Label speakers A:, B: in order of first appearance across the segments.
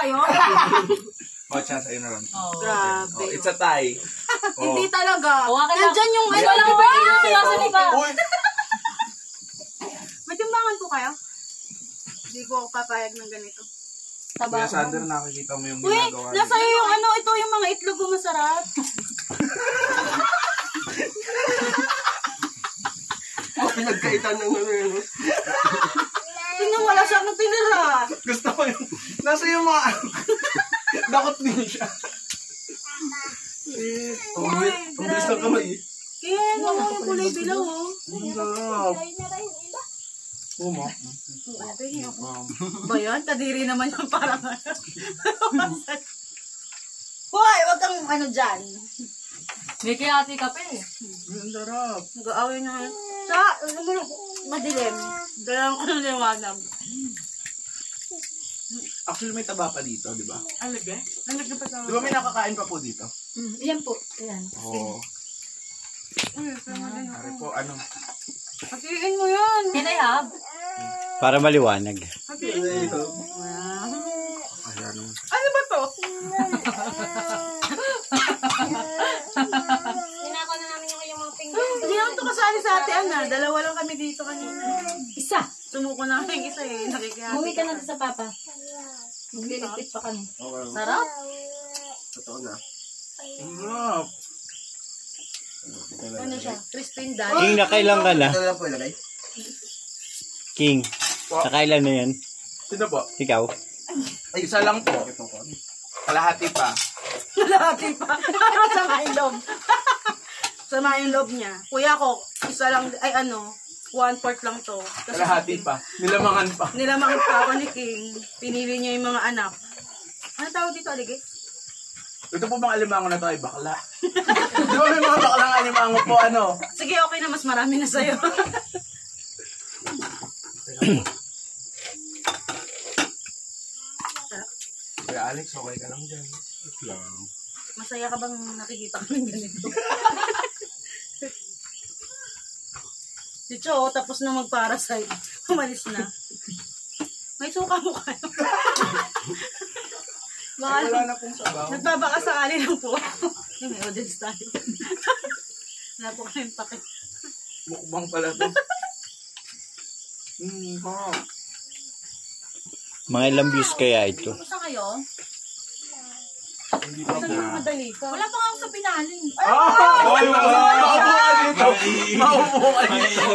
A: kayo?
B: Chance, ayun na lang.
A: Grabe.
B: It's a tie.
A: Hindi talaga. Nandyan yung ano lang. May timbangan po kayo? Hindi ko ako papayag ng ganito.
B: Kuya Sander, nakikita mo yung ginagawa.
A: Nasa iyo yung ano, ito yung mga itlog ko masarap.
C: Nagkaitan ng ano yun.
A: Tingnan, wala siyang tinira.
B: Gusto ko yung, nasa yung mga, dakot din siya.
C: Ang bilis ng kamay.
A: Ken, wala yung kulay dilaw, oh.
B: Ang sarap. Uma.
A: Ba yan? Kadiri naman yung parang Hoy, wag kang ano dyan.
D: May kaya ati kape.
B: Ang sarap.
A: Nag-aaway na kayo. Sa, madilim. Dalang ko ng liwanag.
B: Actually, may taba pa dito, di ba?
A: Alagay? Alagay pa sa...
B: Di ba may nakakain pa po dito?
D: Yan po. Ayan.
B: Oo. Ari po, ano?
A: Hatiin mo yan.
D: Can I have?
E: Para maliwanag.
A: Hatiin mo.
B: Ayan.
A: Ano ba to?
D: Tinako na namin yung mga pinggan.
A: Hindi naman ito kasali sa ate, Ana. Dalawa lang kami dito kanina.
D: Isa.
A: Sumuko na kami isa eh. Nakikihati.
D: Umuwi ka na sa papa. Magliligpit pa kami.
A: Sarap.
C: Totoo na.
B: Ang sarap.
A: Ano siya? Crispin dal.
E: King, nakailan ka na?
C: Ito lang po ilagay.
E: King, nakailan na yan?
B: Sino po?
E: Ikaw?
B: Ay, isa lang po. Kalahati pa.
A: Kalahati pa. Sama yung loob. Sama yung loob niya. Kuya ko, isa lang, ay ano, 1/4 lang to.
B: Kalahati pa. Nilamangan pa.
A: Nilamangan pa ako ni King. Pinili niya yung mga anak. Ano tawag dito, Aligay?
B: Ito po bang alimango na to ay bakla? Di ba may mga baklang alimango po, ano?
A: Sige, okay na. Mas marami na sa'yo.
B: Kaya Alex, okay ka lang dyan. Lang.
A: Masaya ka bang nakikita ko ng ganito? Si Cho, tapos na mag-parasite. Umalis na. May suka mo kayo.
B: Wala na pong sabaw.
A: Nagbabaka sakali lang po. Yung may audience tayo. Wala po kayong pake.
B: Mukbang pala to.
E: Mga ilang views kaya ito?
A: Saan kayo?
B: Hindi pa po.
A: Madali ka. Wala pa nga ako sa pinaling.
B: Ay, maupo ka dito. Maupo ka dito.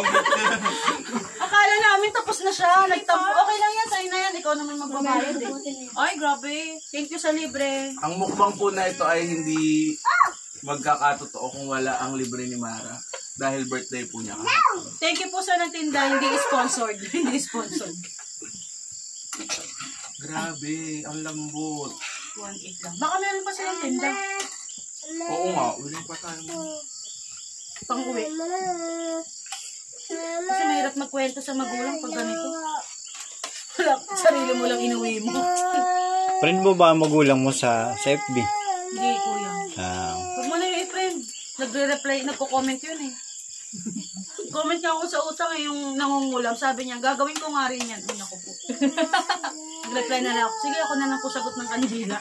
A: Akala namin tapos na siya. Nagtampo. Okay lang yan. Sa'yo na yan. Ikaw naman magbabayad eh. Ay, grabe. Thank you sa libre.
B: Ang mukbang po na ito ay hindi magkakatotoo kung wala ang libre ni Mara. Dahil birthday po niya.
A: Thank you po sa nagtinda. Hindi sponsored. Hindi sponsored.
B: Grabe, ang lambot.
A: 1.8 lang. Baka meron pa silang tinda.
B: Oo nga, uling pa tayo.
A: Pang-uwi. Kasi mahirap magkwento sa magulang pag ganito. Wala, sarili mo lang inuwi mo.
E: Friend mo ba ang magulang mo sa FB?
A: Hindi, kuya. Huwag mo na yung friend. Nagre-reply, nagko-comment yun eh. Comment niya ako sa utang eh, yung nangungulam. Sabi niya, gagawin ko nga rin yan. Ay, naku po. Nag-reply na lang ako. Sige, ako na lang po sagot ng kanila.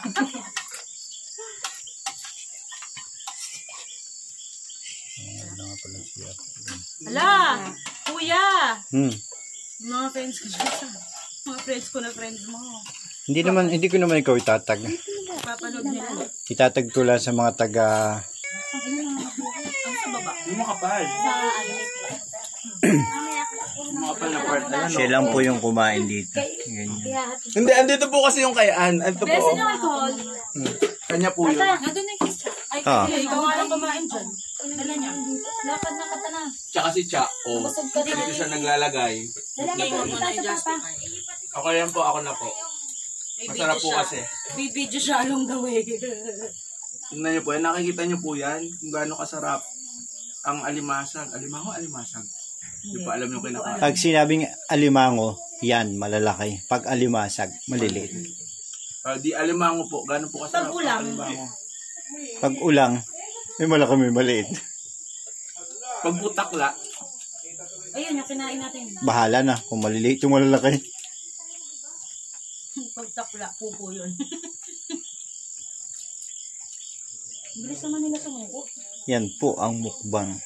A: Hala! Kuya! Mga friends ko siya. Mga friends ko na friends mo.
E: Hindi ko naman ikaw itatag.
A: Papanood nila.
E: Itatag ko lang sa mga taga...
A: Sa baba.
B: Hindi mo kapal. Makapal na part na yan.
E: Siya lang po yung kumain dito. Ganyan.
B: Hindi, andito po kasi yung kayaan. Andito po.
D: Beses yung alcohol.
B: Kanya po yun.
D: Nandun na yung kiss. Ay,
A: Ikaw nga lang kumain dyan. Dala niya.
D: Lakad na kata na.
B: Tsaka si Cha. O, dito siya naglalagay.
D: Lalakad mo na yung papa.
B: Ako yan po, ako na po. Masarap po kasi.
A: Bibidyo siya along the way.
B: Tingnan niyo po, nakikita niyo po yan. Kung gaano kasarap ang alimasag. Alimango, alimasag. Hindi pa alam yung kinakain.
E: Pag sinabing alimango, yan, malalaki. Pag alimasag, maliliit.
B: Di alimango po, gaano po kasarap
A: Pag ulam.
B: ang alimango.
E: Pag ulang, may malaki, may maliit.
B: Pag butakla,
A: Ayun, yung kinain natin.
E: Bahala na kung maliliit yung malalaki.
A: Pag Takla, pupo yun.
D: Bilis naman nila sumuko.
E: Yan po ang mukbang.